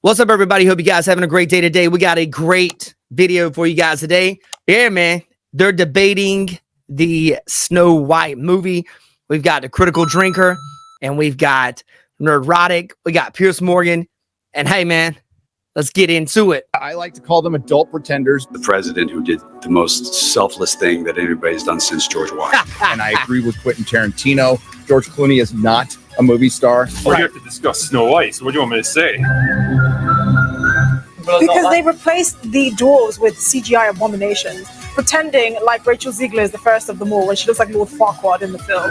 What's up, everybody? Hope you guys having a great day today. We got a great video for you guys today. Yeah, man. They're debating the Snow White movie. We've got the Critical Drinker, and we've got Neurotic. We got Pierce Morgan. And hey, man, let's get into it. I like to call them adult pretenders. The president who did the most selfless thing that anybody's done since George Washington. And I agree with Quentin Tarantino. George Clooney is not a movie star. We're here to discuss Snow White, so what do you want me to say? Because they replaced the dwarves with CGI abominations, pretending like Rachel Zegler is the fairest of them all when she looks like Lord Farquaad in the film.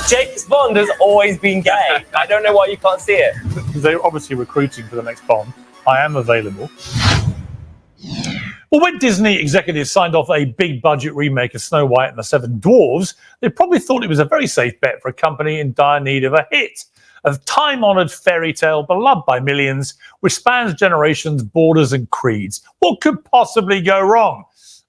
James Bond has always been gay. I don't know why you can't see it. They're obviously recruiting for the next Bond. I am available. Well, when Disney executives signed off a big budget remake of Snow White and the Seven Dwarfs, they probably thought it was a very safe bet for a company in dire need of a hit. A time-honoured fairy tale beloved by millions, which spans generations, borders and creeds. What could possibly go wrong?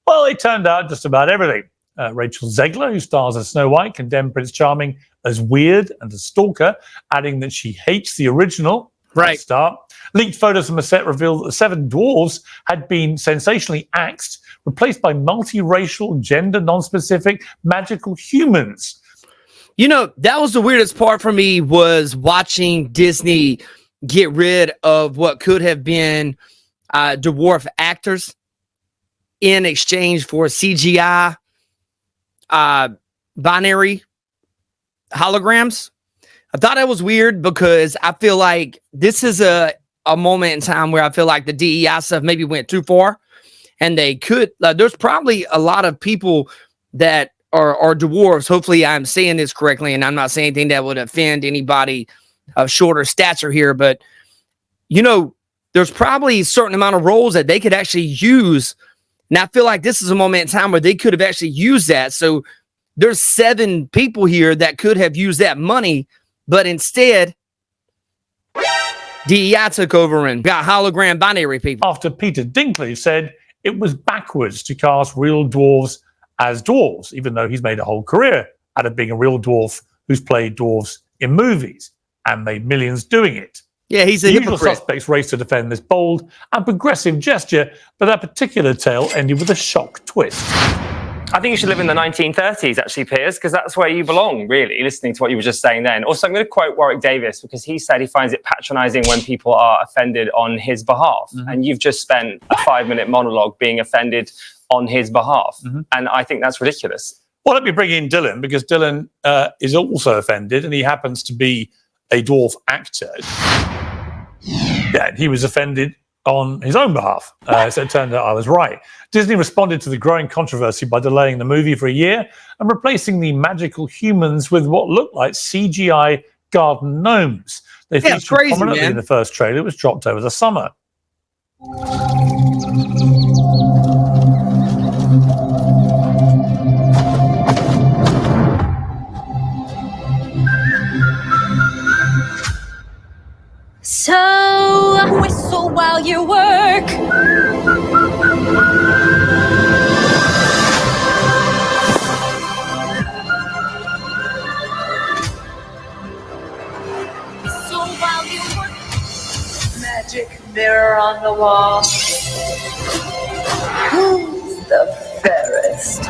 Well, it turned out just about everything. Rachel Zegler, who stars as Snow White, condemned Prince Charming as weird and a stalker, adding that she hates the original. Right. Start. Leaked photos from the set revealed that the Seven Dwarfs had been sensationally axed, replaced by multiracial, gender non-specific, magical humans. You know, that was the weirdest part for me, was watching Disney get rid of what could have been dwarf actors in exchange for CGI binary holograms. I thought that was weird because I feel like this is a moment in time where I feel like the DEI stuff maybe went too far, and they could. There's probably a lot of people that are dwarves. Hopefully I'm saying this correctly, and I'm not saying anything that would offend anybody of shorter stature here, but you know, there's probably a certain amount of roles that they could actually use. And I feel like this is a moment in time where they could have actually used that. So there's 7 people here that could have used that money, but instead DEI took over and got hologram binary people. After Peter Dinkley said it was backwards to cast real dwarves as dwarves, even though he's made a whole career out of being a real dwarf who's played dwarves in movies and made millions doing it. Yeah, he's a The usual hypocrite. suspects raced to defend this bold and progressive gesture, but that particular tale ended with a shock twist. I think you should live in the 1930s, actually, Piers, because that's where you belong, really, listening to what you were just saying then. Also, I'm going to quote Warwick Davis, because he said he finds it patronising when people are offended on his behalf. Mm-hmm. And you've just spent a 5-minute monologue being offended on his behalf. Mm-hmm. And I think that's ridiculous. Well, let me bring in Dylan, because Dylan is also offended, and he happens to be a dwarf actor. Yeah, he was offended on his own behalf. So it turned out I was right. Disney responded to the growing controversy by delaying the movie for a year and replacing the magical humans with what looked like CGI garden gnomes. They featured prominently in the first trailer, which dropped over the summer. So whistle while you work. Whistle while you work. Magic mirror on the wall. Who's the fairest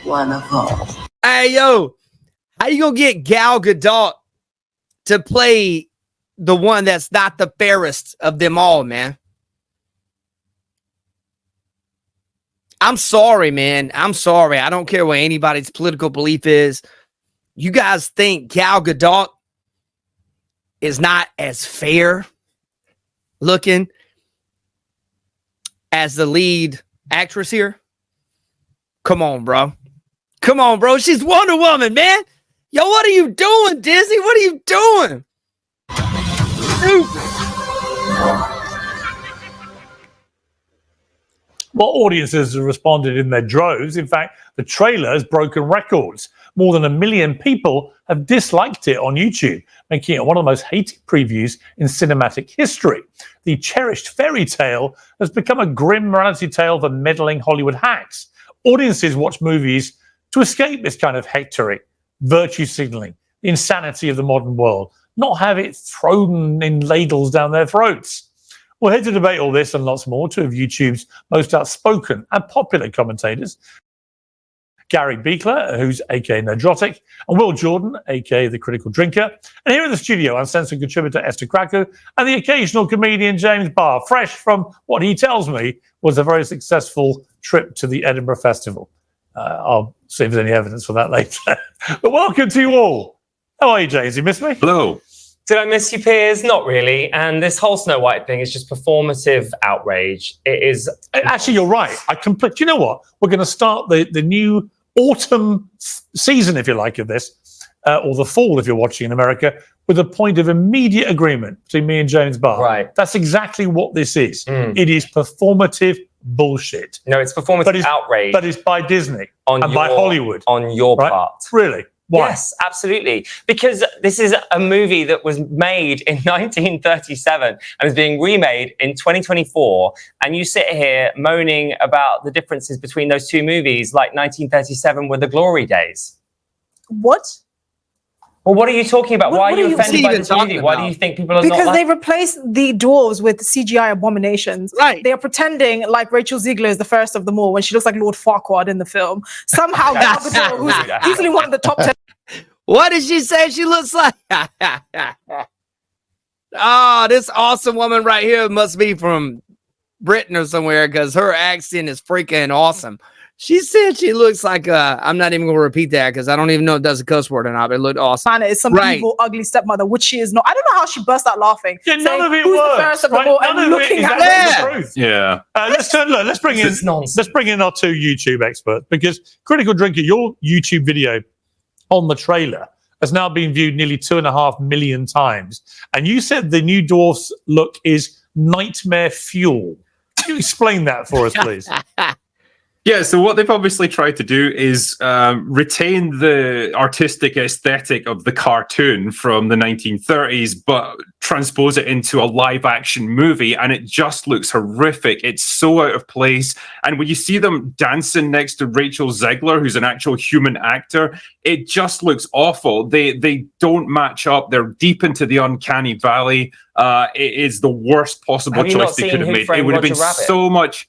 one of all? Hey, yo, how you gonna get Gal Gadot to play the one that's not the fairest of them all, man? I'm sorry, man. I'm sorry. I don't care what anybody's political belief is. You guys think Gal Gadot is not as fair looking as the lead actress here? Come on, bro. Come on, bro. She's Wonder Woman, man. Yo, what are you doing, Disney? What are you doing? Well, audiences have responded in their droves. In fact, the trailer has broken records. More than 1 million people have disliked it on YouTube, making it one of the most hated previews in cinematic history. The cherished fairy tale has become a grim reality tale for meddling Hollywood hacks. Audiences watch movies to escape this kind of hectoring, virtue signaling, the insanity of the modern world, not have it thrown in ladles down their throats? Well, here to debate all this and lots more, two of YouTube's most outspoken and popular commentators, Gary Beekler, who's aka Nerdrotic, and Will Jordan, aka The Critical Drinker. And here in the studio, uncensored contributor Esther Krakow and the occasional comedian James Barr, fresh from what he tells me was a very successful trip to the Edinburgh Festival. I'll see if there's any evidence for that later. But welcome to you all. How are you, James? You missed me? Hello. Did I miss you, Piers? Not really. And this whole Snow White thing is just performative outrage. It is. Actually, you're right. Do you know what? We're going to start the new autumn season, if you like, of this, or the fall, if you're watching in America, with a point of immediate agreement between me and James Barr. Right. That's exactly what this is. It is performative bullshit. No, it's performative outrage. But it's by Disney by Hollywood. On your part. Really? Why? Yes, absolutely. Because this is a movie that was made in 1937 and is being remade in 2024. And you sit here moaning about the differences between those two movies, like 1937 were the glory days. What? Well, what are you talking about? Why are you offended by even this movie? talking Why do about? you think people are Because not they replaced the dwarves with CGI abominations. Right. They are pretending like Rachel Zegler is the first of them all when she looks like Lord Farquaad in the film. Somehow Gal Gadot, who's easily one of the top 10. What did she say she looks like? Oh, this awesome woman right here must be from Britain or somewhere because her accent is freaking awesome. She said she looks like I'm not even going to repeat that because I don't even know if that's a cuss word or not, but it looked awesome. Anna is some evil, ugly stepmother, which she is not. I don't know how she burst out laughing. Yeah, none saying, of it who's works. the first of them Right? all, None and of it looking is at actually them. the truth. Yeah. Let's bring in It's nonsense. let's bring in our two YouTube experts, because Critical Drinker, your YouTube video on the trailer has now been viewed nearly 2.5 million times, and you said the new Dwarfs look is nightmare fuel. Can you explain that for us, please? Yeah, so what they've obviously tried to do is retain the artistic aesthetic of the cartoon from the 1930s, but transpose it into a live action movie, and it just looks horrific. It's so out of place. And when you see them dancing next to Rachel Zegler, who's an actual human actor, it just looks awful. They don't match up. They're deep into the uncanny valley. It is the worst possible choice they could have made. It would have been so much.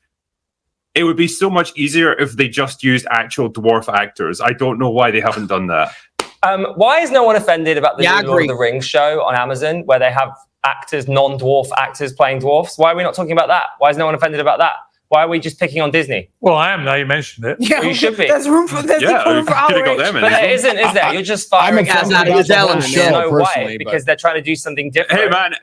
It would be so much easier if they just used actual dwarf actors. I don't know why they haven't done that. Why is no one offended about the Yeah, I new Lord of agree. the Rings show on Amazon where they have actors, non-dwarf actors playing dwarfs? Why are we not talking about that? Why is no one offended about that? Why are we just picking on Disney? Well, I am now you mentioned it. Yeah, Well, you should be. There's room for Yeah, we room for could have got outrage. them in. But there isn't, is there? You're just firing I'm guys offended out about of the whole Ellen show, Snow personally, White but- because they're trying to do something different. Hey, man,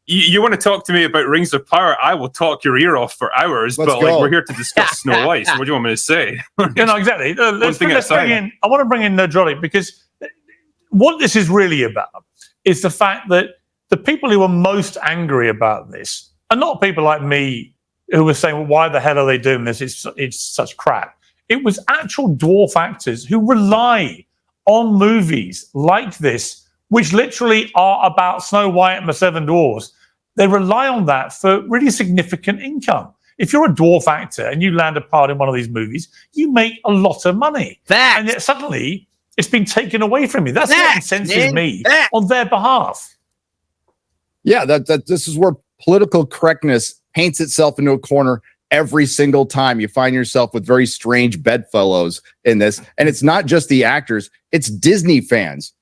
you want to talk to me about Rings of Power? I will talk your ear off for hours, Let's but go. we're here to discuss Snow White. So what do you want me to say? You know, exactly. Let's thing bring aside. in. I want to bring in Nerdrotic, because what this is really about is the fact that the people who are most angry about this are not people like me who were saying, well, why the hell are they doing this? It's such crap. It was actual dwarf actors who rely on movies like this, which literally are about Snow White and the Seven Dwarfs. They rely on that for really significant income. If you're a dwarf actor and you land a part in one of these movies, you make a lot of money. Facts. And yet suddenly it's been taken away from you. That's what Facts, incenses man. me Facts. on their behalf. Yeah, that this is where political correctness paints itself into a corner every single time. You find yourself with very strange bedfellows in this. And it's not just the actors, it's Disney fans.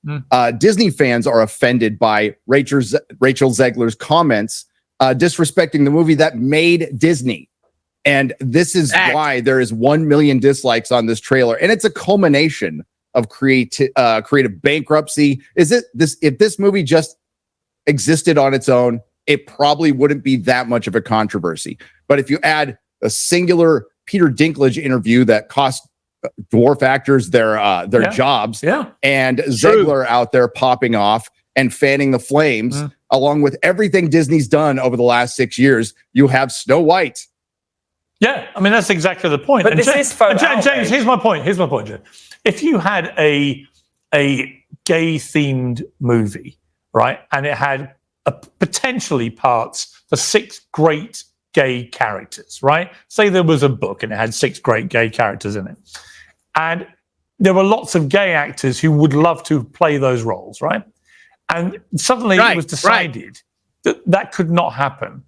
Disney fans are offended by Rachel Zegler's comments disrespecting the movie that made Disney. And this is why there is 1 million dislikes on this trailer. And it's a culmination of creative bankruptcy. If this movie just existed on its own, it probably wouldn't be that much of a controversy. But if you add a singular Peter Dinklage interview that cost dwarf actors their jobs, and Zegler out there popping off and fanning the flames, along with everything Disney's done over the last 6 years, you have Snow White. Yeah, I mean, that's exactly the point. But And this James, is faux James, outrage. here's my point. James. If you had a gay-themed movie, right, and it had potentially parts for 6 great gay characters, right? Say there was a book and it had 6 great gay characters in it. And there were lots of gay actors who would love to play those roles, right? And suddenly it was decided that that could not happen,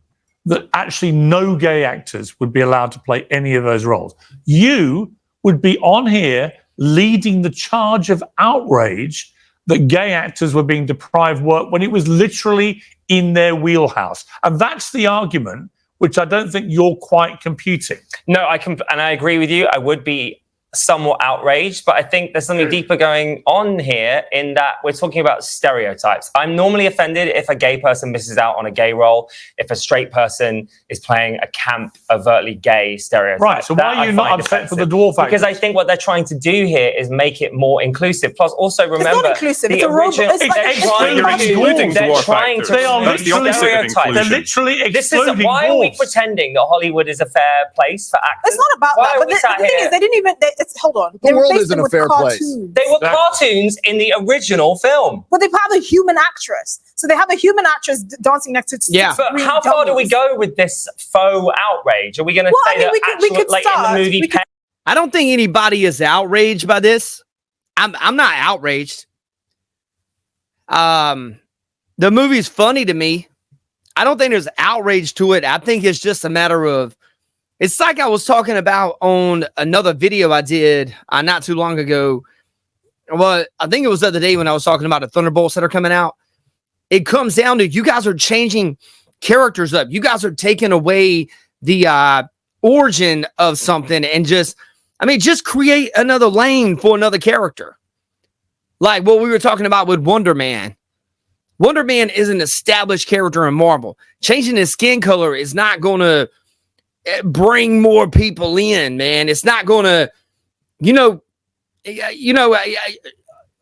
that actually no gay actors would be allowed to play any of those roles. You would be on here leading the charge of outrage that gay actors were being deprived work when it was literally in their wheelhouse. And that's the argument which I don't think you're quite computing. No, and I agree with you. I would be somewhat outraged, but I think there's something deeper going on here in that we're talking about stereotypes. I'm normally offended if a gay person misses out on a gay role, if a straight person is playing a camp, overtly gay stereotype. Right, so why are you not upset for the dwarf actors? Because I think what they're trying to do here is make it more inclusive. Plus, also remember, it's not inclusive. It's a robot. They're trying to. They are literally stereotypes. They're literally excluding why are we dwarfs. pretending that Hollywood is a fair place for actors? It's not about that. But the thing is, they didn't even. Hold on. The world isn't a fair place. They were cartoons in the original film. But they have a human actress. So they have a human actress dancing next to But how far do we go with this faux outrage? Are we going to say that we could like start, in the movie? I don't think anybody is outraged by this. I'm not outraged. The movie's funny to me. I don't think there's outrage to it. I think it's just a matter of, it's like I was talking about on another video I did not too long ago. Well, I think it was the other day when I was talking about the Thunderbolts that are coming out. It comes down to you guys are changing characters up. You guys are taking away the origin of something and just create another lane for another character. Like what we were talking about with Wonder Man. Wonder Man is an established character in Marvel. Changing his skin color is not going to bring more people in, man. It's not going to,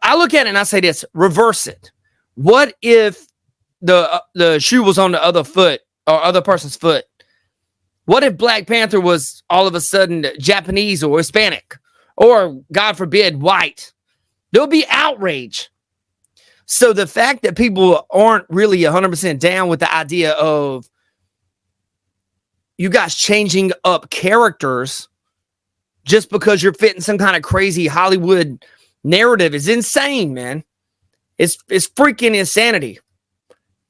I look at it and I say this, reverse it. What if the shoe was on the other foot or other person's foot? What if Black Panther was all of a sudden Japanese or Hispanic or, God forbid, white? There'll be outrage. So the fact that people aren't really 100% down with the idea of you guys changing up characters just because you're fitting some kind of crazy Hollywood narrative is insane, man. It's freaking insanity.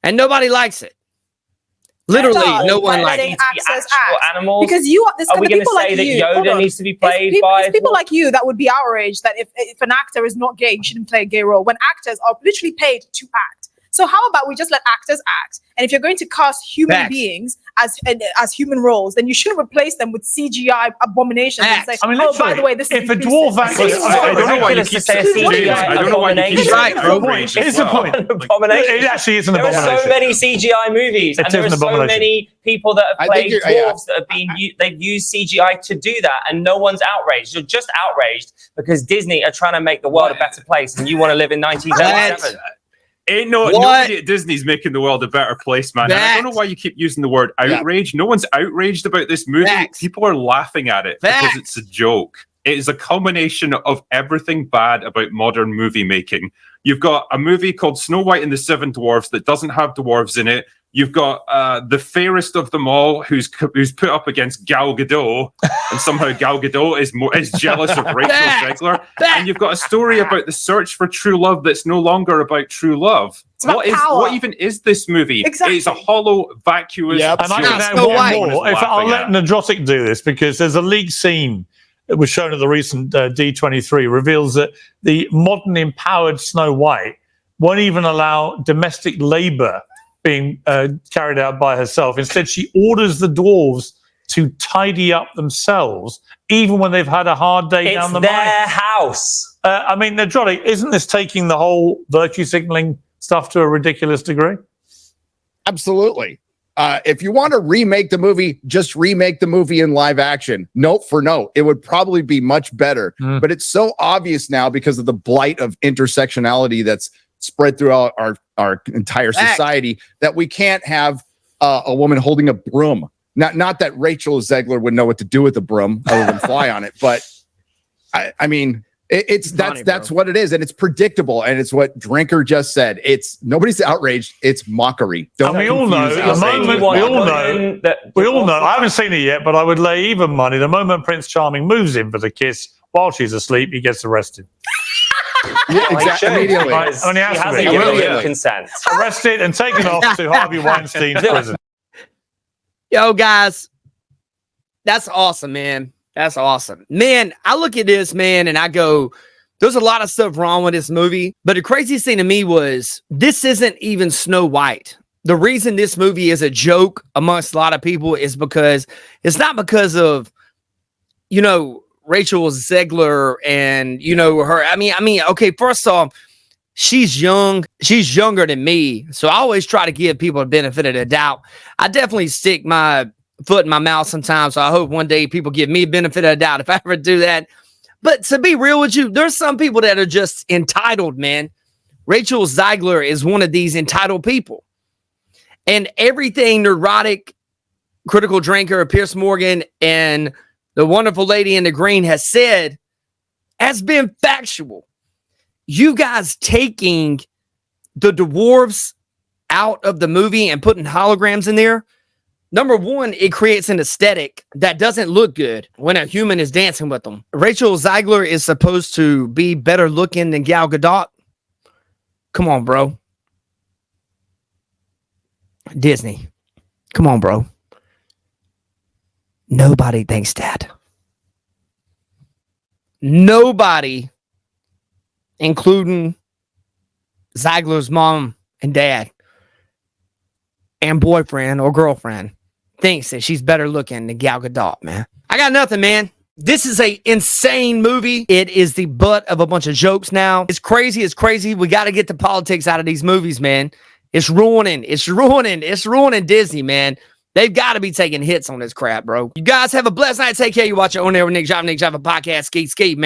And nobody likes it. Literally, no one likes it. Animals. Because are we going to say that Yoda needs to be played by... It's people like you that would be outraged that if an actor is not gay, you shouldn't play a gay role, when actors are literally paid to act. So how about we just let actors act? And if you're going to cast human beings as human roles, then you shouldn't replace them with CGI abominations and say, by the way, this is... If a dwarf actor... I don't know why you keep saying CGI. I don't know why you keep saying outrage. Here's the point. It actually is an abomination. There are so many CGI movies, and there are so many people that have played dwarves that have been... They've used CGI to do that, and no one's outraged. You're just outraged because Disney are trying to make the world a better place, and you want to live in 1977. Nobody at Disney's making the world a better place, man. I don't know why you keep using the word outrage. No one's outraged about this movie. People are laughing at it because it's a joke. It is a culmination of everything bad about modern movie making. You've got a movie called Snow White and the Seven Dwarfs that doesn't have dwarves in it. You've got the fairest of them all, who's put up against Gal Gadot, and somehow Gal Gadot is jealous of Rachel Zegler. And you've got a story about the search for true love that's no longer about true love. What even is this movie? Exactly. It's a hollow, vacuous. And I can add one more. I'll let Nadrotic do this because there's a leaked scene that was shown at the recent D23 reveals that the modern empowered Snow White won't even allow domestic labor being carried out by herself. Instead, she orders the dwarves to tidy up themselves, even when they've had a hard day down the mine. It's their house. Nadrotic, isn't this taking the whole virtue signaling stuff to a ridiculous degree? Absolutely. If you want to remake the movie, just remake the movie in live action. Note for note. It would probably be much better. But it's so obvious now because of the blight of intersectionality that's spread throughout our entire society that we can't have a woman holding a broom. Not that Rachel Zegler would know what to do with a broom other than fly on it, but I mean, that's what it is, and it's predictable, and it's what Drinker just said. It's nobody's outraged. It's mockery. We all know. I haven't seen it yet, but I would lay even money. The moment Prince Charming moves in for the kiss while she's asleep, he gets arrested. Yeah, Well, he exactly. should, Immediately. because I mean, he has he to hasn't be. given Immediately. consent. Arrested and taken off to Harvey Weinstein's prison. Yo, guys, that's awesome, man. That's awesome. Man, I look at this, man, and I go, there's a lot of stuff wrong with this movie. But the craziest thing to me was this isn't even Snow White. The reason this movie is a joke amongst a lot of people is because it's not because of, you know, Rachel Zegler and, you know, her. I mean, okay, first off, she's young. She's younger than me. So I always try to give people the benefit of the doubt. I definitely stick my foot in my mouth sometimes. So I hope one day people give me benefit of the doubt if I ever do that. But to be real with you, there's some people that are just entitled, man. Rachel Zegler is one of these entitled people. And everything neurotic, critical drinker, Pierce Morgan, and the wonderful lady in the green has said has been factual. You guys taking the dwarves out of the movie and putting holograms in there, number one, it creates an aesthetic that doesn't look good when a human is dancing with them. Rachel Zegler is supposed to be better looking than Gal Gadot. Come on, bro. Disney. Come on, bro. Nobody thinks that. Nobody, including Zegler's mom and dad and boyfriend or girlfriend, thinks that she's better looking than Gal Gadot, man. I got nothing, man. This is a insane movie. It is the butt of a bunch of jokes now. It's crazy. It's crazy. We got to get the politics out of these movies, man. It's ruining Disney, man. They've got to be taking hits on this crap, bro. You guys have a blessed night. Take care. You watch your own air with Nick Java podcast. Skate, man.